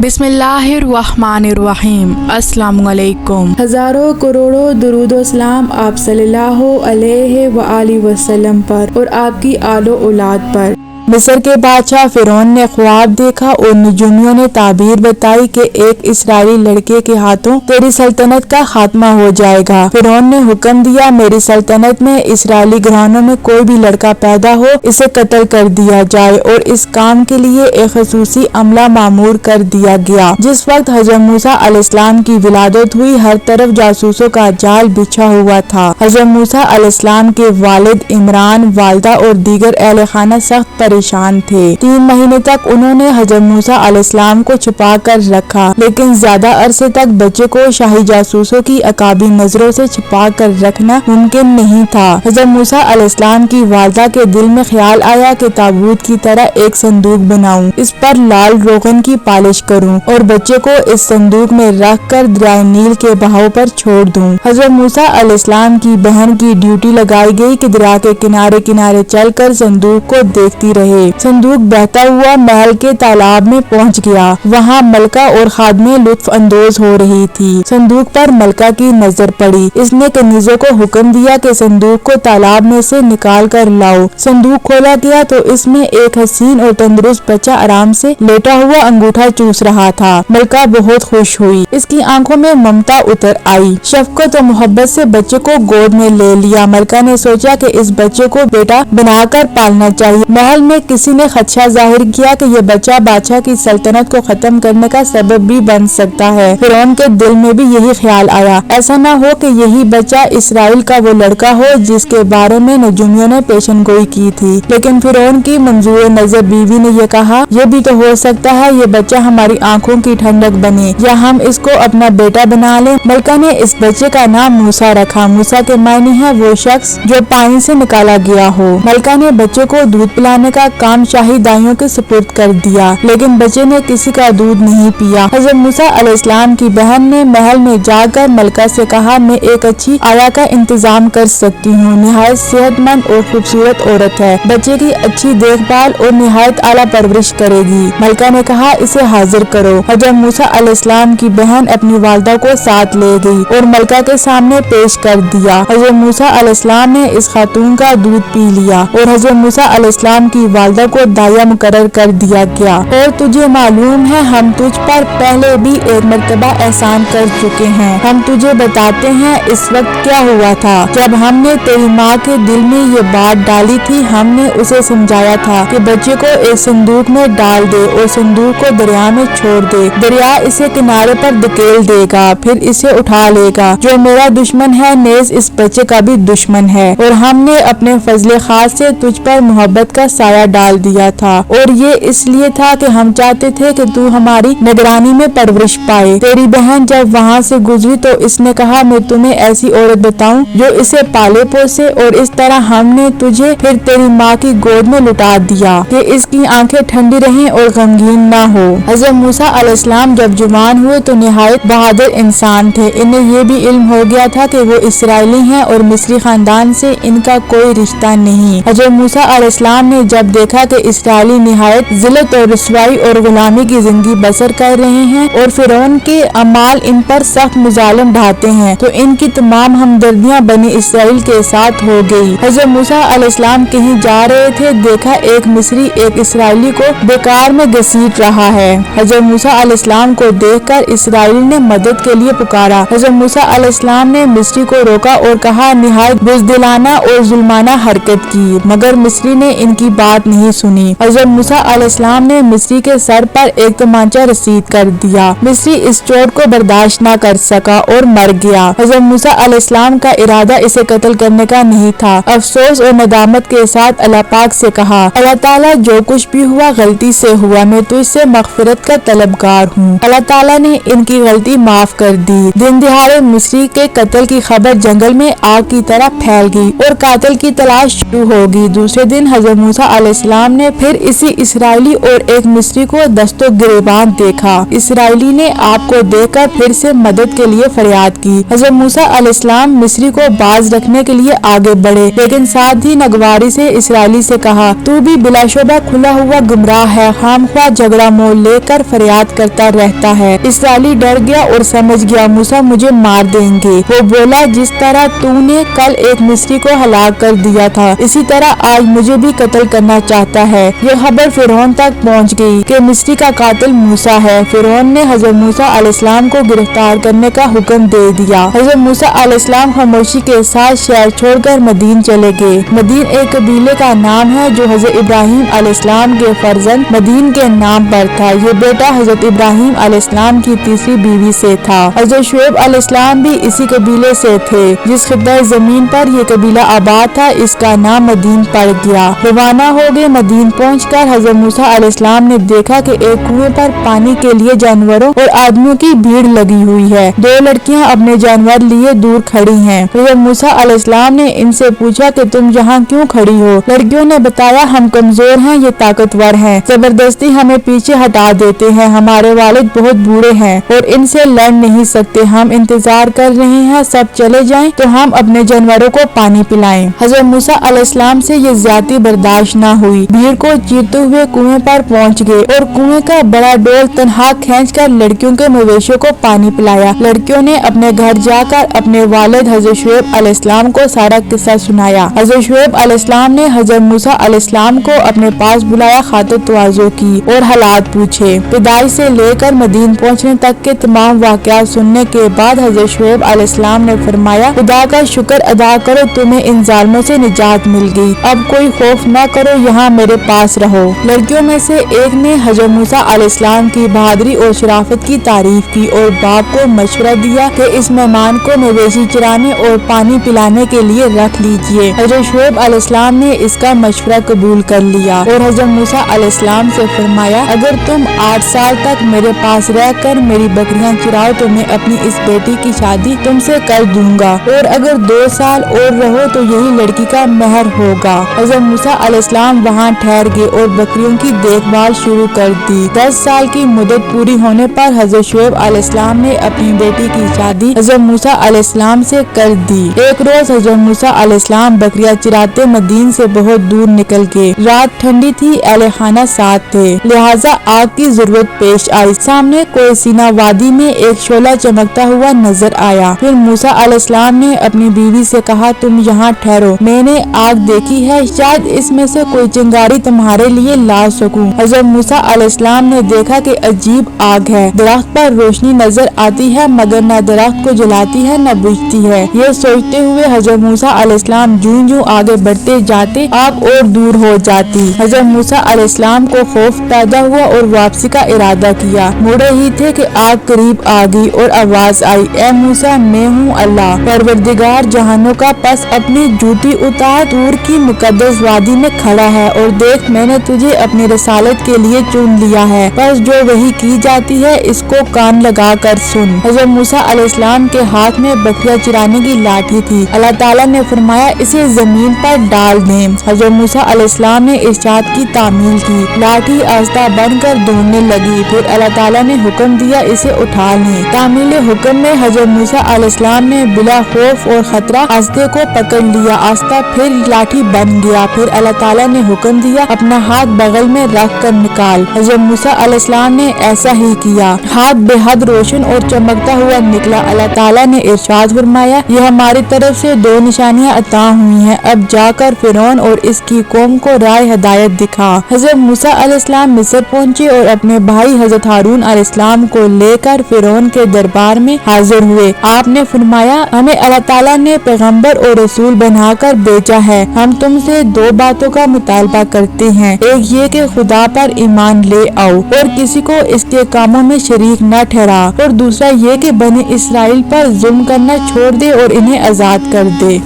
بسم اللہ الرحمن الرحیم۔ السلام علیکم۔ ہزاروں کروڑوں درود و سلام آپ صلی اللہ علیہ وآلہ وسلم پر اور آپ کی آل و اولاد پر۔ مصر کے بادشاہ فرعون نے خواب دیکھا اور نجومیوں نے تعبیر بتائی کہ ایک اسرائیلی لڑکے کے ہاتھوں تیری سلطنت کا خاتمہ ہو جائے گا۔ فرعون نے حکم دیا میری سلطنت میں اسرائیلی گھرانوں میں کوئی بھی لڑکا پیدا ہو اسے قتل کر دیا جائے اور اس کام کے لیے ایک خصوصی عملہ معمور کر دیا گیا۔ جس وقت حضرت موسیٰ علیہ السلام کی ولادت ہوئی ہر طرف جاسوسوں کا جال بچھا ہوا تھا۔ حضرت موسیٰ علیہ السلام کے والد عمران، والدہ اور دیگر اہل خانہ سخت پریشان تھے۔ 3 مہینے تک انہوں نے حضرت موسیٰ علیہ السلام کو چھپا کر رکھا، لیکن زیادہ عرصے تک بچے کو شاہی جاسوسوں کی عقابی نظروں سے چھپا کر رکھنا ممکن نہیں تھا۔ حضرت موسیٰ علیہ السلام کی والدہ کے دل میں خیال آیا کہ تابوت کی طرح ایک صندوق بناؤں، اس پر لال روغن کی پالش کروں اور بچے کو اس صندوق میں رکھ کر دریائے نیل کے بہاؤ پر چھوڑ دوں۔ حضرت موسیٰ علیہ السلام کی بہن کی ڈیوٹی لگائی گئی کہ دریا کے کنارے کنارے چل کر صندوق کو دیکھتی رہے۔ صندوق بہتا ہوا محل کے تالاب میں پہنچ گیا، وہاں ملکہ اور خادمیں لطف اندوز ہو رہی تھی۔ صندوق پر ملکہ کی نظر پڑی، اس نے کنیزوں کو حکم دیا کہ صندوق کو تالاب میں سے نکال کر لاؤ۔ صندوق کھولا گیا تو اس میں ایک حسین اور تندرست بچہ آرام سے لیٹا ہوا انگوٹھا چوس رہا تھا۔ ملکہ بہت خوش ہوئی، اس کی آنکھوں میں ممتا اتر آئی، شفقت و محبت سے بچے کو گود میں لے لیا۔ ملکہ نے سوچا کہ اس بچے کو بیٹا بنا کر پالنا چاہیے۔ محل میں کسی نے خدشہ ظاہر کیا کہ یہ بچہ بادشاہ کی سلطنت کو ختم کرنے کا سبب بھی بن سکتا ہے۔ فرعون کے دل میں بھی یہی خیال آیا، ایسا نہ ہو کہ یہی بچہ اسرائیل کا وہ لڑکا ہو جس کے بارے میں نجومیوں نے پیشن گوئی کی تھی۔ لیکن فرعون کی منظور نظر بیوی نے یہ کہا، یہ بھی تو ہو سکتا ہے یہ بچہ ہماری آنکھوں کی ٹھنڈک بنے یا ہم اس کو اپنا بیٹا بنا لیں۔ ملکہ نے اس بچے کا نام موسیٰ رکھا۔ موسیٰ کے معنی ہے وہ شخص جو پانی سے نکالا گیا ہو۔ ملکہ نے بچے کو دودھ پلانے کا کام شاہی دائیوں کے سپرد کر دیا، لیکن بچے نے کسی کا دودھ نہیں پیا۔ حضرت موسیٰ علیہ السلام کی بہن نے محل میں جا کر ملکہ سے کہا، میں ایک اچھی آیا کا انتظام کر سکتی ہوں، نہایت صحت مند اور خوبصورت عورت ہے، بچے کی اچھی دیکھ بھال اور نہایت اعلیٰ پرورش کرے گی۔ ملکہ نے کہا اسے حاضر کرو۔ حضرت موسیٰ علیہ السلام کی بہن اپنی والدہ کو ساتھ لے گئی اور ملکہ کے سامنے پیش کر دیا۔ حضرت موسیٰ علیہ السلام نے اس خاتون کا دودھ پی لیا اور حضرت موسیٰ علیہ السلام کی والدہ کو داعیہ مقرر کر دیا گیا۔ اور تجھے معلوم ہے ہم تجھ پر پہلے بھی ایک مرتبہ احسان کر چکے ہیں، ہم تجھے بتاتے ہیں اس وقت کیا ہوا تھا۔ جب ہم نے تیری ماں کے دل میں یہ بات ڈالی تھی ہم نے اسے سمجھایا تھا کہ بچے کو ایک صندوق میں ڈال دے اور صندوق کو دریا میں چھوڑ دے، دریا اسے کنارے پر دھکیل دے گا پھر اسے اٹھا لے گا، جو میرا دشمن ہے نیز اس بچے کا بھی دشمن ہے، اور ہم نے اپنے فضل خاص سے تجھ پر محبت کا سایہ ڈال دیا تھا، اور یہ اس لیے تھا کہ ہم چاہتے تھے کہ تو ہماری نگرانی میں پرورش پائے۔ تیری بہن جب وہاں سے گزری تو اس نے کہا میں تمہیں ایسی عورت بتاؤں جو اسے پالے پوسے، اور اس طرح ہم نے تجھے پھر تیری ماں کی گود میں لٹا دیا کہ اس کی آنکھیں ٹھنڈی رہیں اور غمگین نہ ہو۔ حضرت موسیٰ علیہ السلام جب جوان ہوئے تو نہایت بہادر انسان تھے، انہیں یہ بھی علم ہو گیا تھا کہ وہ اسرائیلی ہیں اور مصری خاندان سے ان کا کوئی رشتہ نہیں۔ حضرت موسیٰ علیہ السلام نے جب دیکھا کہ اسرائیلی نہایت ذلت اور رسوائی اور غلامی کی زندگی بسر کر رہے ہیں اور فرعون کے اعمال ان پر سخت مظالم ڈھاتے ہیں تو ان کی تمام ہمدردیاں بنی اسرائیل کے ساتھ ہو گئی۔ حضرت موسیٰ علیہ السلام کہیں جا رہے تھے، دیکھا ایک مصری ایک اسرائیلی کو بیکار میں گھسیٹ رہا ہے۔ حضرت موسیٰ علیہ السلام کو دیکھ کر اسرائیلی نے مدد کے لیے پکارا۔ حضرت موسیٰ علیہ السلام نے مصری کو روکا اور کہا نہایت بزدلانہ اور ظلمانہ حرکت کی، مگر مصری نے ان کی بات نہیں سنی۔ حضرت موسیٰ علیہ السلام نے مصری کے سر پر ایک تمانچہ رسید کر دیا، مصری اس چوٹ کو برداشت نہ کر سکا اور مر گیا۔ حضرت موسیٰ علیہ السلام کا ارادہ اسے قتل کرنے کا نہیں تھا، افسوس اور ندامت کے ساتھ اللہ پاک سے کہا، اللہ تعالیٰ جو کچھ بھی ہوا غلطی سے ہوا، میں تجھ سے مغفرت کا طلبگار ہوں۔ اللہ تعالیٰ نے ان کی غلطی معاف کر دی۔ دن دہاڑے مصری کے قتل کی خبر جنگل میں آگ کی طرح پھیل گئی اور قاتل کی تلاش شروع ہو گئی۔ دوسرے دن حضرت موسیٰ علیہ علیہ السلام نے پھر اسی اسرائیلی اور ایک مصری کو دستوں گریباں دیکھا۔ اسرائیلی نے آپ کو دیکھ کر پھر سے مدد کے لیے فریاد کی۔ حضرت موسیٰ علیہ السلام مصری کو باز رکھنے کے لیے آگے بڑھے، لیکن ساتھ ہی نگواری سے اسرائیلی سے کہا، تو بھی بلا شبہ کھلا ہوا گمراہ ہے، خامخواہ جھگڑا مول لے کر فریاد کرتا رہتا ہے۔ اسرائیلی ڈر گیا اور سمجھ گیا موسیٰ مجھے مار دیں گے۔ وہ بولا، جس طرح تو نے کل ایک مصری کو ہلاک کر دیا تھا، اسی طرح آج مجھے بھی قتل کرنا چاہتا ہے۔ یہ خبر فرعون تک پہنچ گئی کہ مصری کا قاتل موسیٰ ہے۔ فرعون نے حضرت موسیٰ علیہ السلام کو گرفتار کرنے کا حکم دے دیا۔ حضرت موسیٰ علیہ السلام خاموشی کے ساتھ شہر چھوڑ کر مدین چلے گئے۔ مدین ایک قبیلے کا نام ہے جو حضرت ابراہیم علیہ السلام کے فرزند مدین کے نام پر تھا۔ یہ بیٹا حضرت ابراہیم علیہ السلام کی تیسری بیوی سے تھا۔ حضرت شعیب علیہ السلام بھی اسی قبیلے سے تھے۔ جس خطہ زمین پر یہ قبیلہ آباد تھا اس کا نام مدین پڑ گیا۔ روانہ ہو گئے۔ مدین پہنچ کر حضرت موسیٰ علیہ السلام نے دیکھا کہ ایک کنویں پر پانی کے لیے جانوروں اور آدمیوں کی بھیڑ لگی ہوئی ہے۔ دو لڑکیاں اپنے جانور لیے دور کھڑی ہیں۔ حضرت موسیٰ علیہ السلام نے ان سے پوچھا کہ تم یہاں کیوں کھڑی ہو؟ لڑکیوں نے بتایا، ہم کمزور ہیں، یہ طاقتور ہیں، زبردستی ہمیں پیچھے ہٹا دیتے ہیں، ہمارے والد بہت بوڑھے ہیں اور ان سے لڑ نہیں سکتے، ہم انتظار کر رہے ہیں، سب چلے جائیں تو ہم اپنے جانوروں کو پانی پلائیں۔ حضرت موسیٰ علیہ السلام سے یہ زیادتی برداشت نہ ہوئی، بھیڑ کو چیرتے ہوئے کنویں پر پہنچ گئے اور کنویں کا بڑا ڈول تنہا کھینچ کر لڑکیوں کے مویشیوں کو پانی پلایا۔ لڑکیوں نے اپنے گھر جا کر اپنے والد حضرت شعیب علیہ السلام کو سارا قصہ سنایا۔ حضرت شعیب علیہ السلام نے حضرت موسیٰ علیہ السلام کو اپنے پاس بلایا، خاطر تواضع کی اور حالات پوچھے۔ پیدائش سے لے کر مدین پہنچنے تک کے تمام واقعات سننے کے بعد حضرت شعیب علیہ السلام نے فرمایا، خدا کا شکر ادا کرو، تمہیں ان ظالموں سے نجات مل گئی، اب کوئی خوف نہ کرو، یہاں میرے پاس رہو۔ لڑکیوں میں سے ایک نے حضرت موسیٰ علیہ السلام کی بہادری اور شرافت کی تعریف کی اور باپ کو مشورہ دیا کہ اس مہمان کو مویشی چرانے اور پانی پلانے کے لیے رکھ لیجیے۔ حضرت شعیب علیہ السلام نے اس کا مشورہ قبول کر لیا اور حضرت موسیٰ علیہ السلام سے فرمایا، اگر تم 8 سال تک میرے پاس رہ کر میری بکریاں چراؤ تو میں اپنی اس بیٹی کی شادی تم سے کر دوں گا، اور اگر 2 سال اور رہو تو یہی لڑکی کا مہر ہوگا۔ حضرت موسیٰ علیہ السلام وہاں ٹھہر گئے اور بکریوں کی دیکھ بھال شروع کر دی۔ 10 سال کی مدت پوری ہونے پر حضرت شعیب علیہ السلام نے اپنی بیٹی کی شادی حضرت موسیٰ علیہ السلام سے کر دی۔ ایک روز حضرت موسیٰ علیہ السلام بکریاں چراتے مدین سے بہت دور نکل گئے۔ رات ٹھنڈی تھی، اہل خانہ ساتھ تھے، لہٰذا آگ کی ضرورت پیش آئی۔ سامنے کوہ سینا وادی میں ایک شعلہ چمکتا ہوا نظر آیا۔ پھر موسیٰ علیہ السلام نے اپنی بیوی سے کہا، تم یہاں ٹھہرو، میں نے آگ دیکھی ہے، شاید اس میں سے کوئی چنگاری تمہارے لیے لا سکوں۔ حضرت موسیٰ علیہ السلام نے دیکھا کہ عجیب آگ ہے، درخت پر روشنی نظر آتی ہے مگر نہ درخت کو جلاتی ہے نہ بجھتی ہے۔ یہ سوچتے ہوئے حضرت موسیٰ علیہ السلام جوں جوں آگے بڑھتے جاتے آگ اور دور ہو جاتی۔ حضرت موسیٰ علیہ السلام کو خوف پیدا ہوا اور واپسی کا ارادہ کیا۔ مڑے ہی تھے کہ آگ قریب آ گئی اور آواز آئی، اے موسیٰ، میں ہوں اللہ، پروردگار جہانوں کا، پس اپنی جوتی اتار، طور کی مقدس وادی میں کھڑا ہے اور دیکھ میں نے تجھے اپنی رسالت کے لیے چن لیا ہے، بس جو وحی کی جاتی ہے اس کو کان لگا کر سن۔ حضرت موسیٰ علیہ السلام کے ہاتھ میں بکریاں چرانے کی لاٹھی تھی۔ اللہ تعالیٰ نے فرمایا، اسے زمین پر ڈال دیں۔ حضرت موسیٰ علیہ السلام نے ارشاد کی تعمیل کی، لاٹھی آہستہ بن کر دوڑنے لگی، پھر اللہ تعالیٰ نے حکم دیا اسے اٹھا لیں۔ تعمیل حکم میں حضرت موسیٰ علیہ السلام نے بلا خوف اور خطرہ آہستہ کو پکڑ لیا، آہستہ پھر لاٹھی بن گیا، پھر اللہ تعالیٰ نے حکم دیا اپنا ہاتھ بغل میں رکھ کر نکال۔ حضرت موسیٰ علیہ السلام نے ایسا ہی کیا، ہاتھ بے حد روشن اور چمکتا ہوا نکلا۔ اللہ تعالیٰ نے ارشاد فرمایا، یہ ہماری طرف سے 2 نشانیاں عطا ہوئی ہیں، اب جا کر فرعون اور اس کی قوم کو راہ ہدایت دکھا۔ حضرت موسیٰ علیہ السلام مصر پہنچے اور اپنے بھائی حضرت ہارون علیہ السلام کو لے کر فرعون کے دربار میں حاضر ہوئے۔ آپ نے فرمایا، ہمیں اللہ تعالیٰ نے پیغمبر اور رسول بنا کر بھیجا ہے، ہم تم سے 2 باتوں کا مطالبہ کرتے ہیں، ایک یہ کہ خدا پر ایمان لے آؤ اور کسی کو اس کے کاموں میں شریک نہ ٹھہرا، اور دوسرا یہ کہ بنی اسرائیل پر ظلم کرنا چھوڑ دے اور انہیں آزاد کر دے۔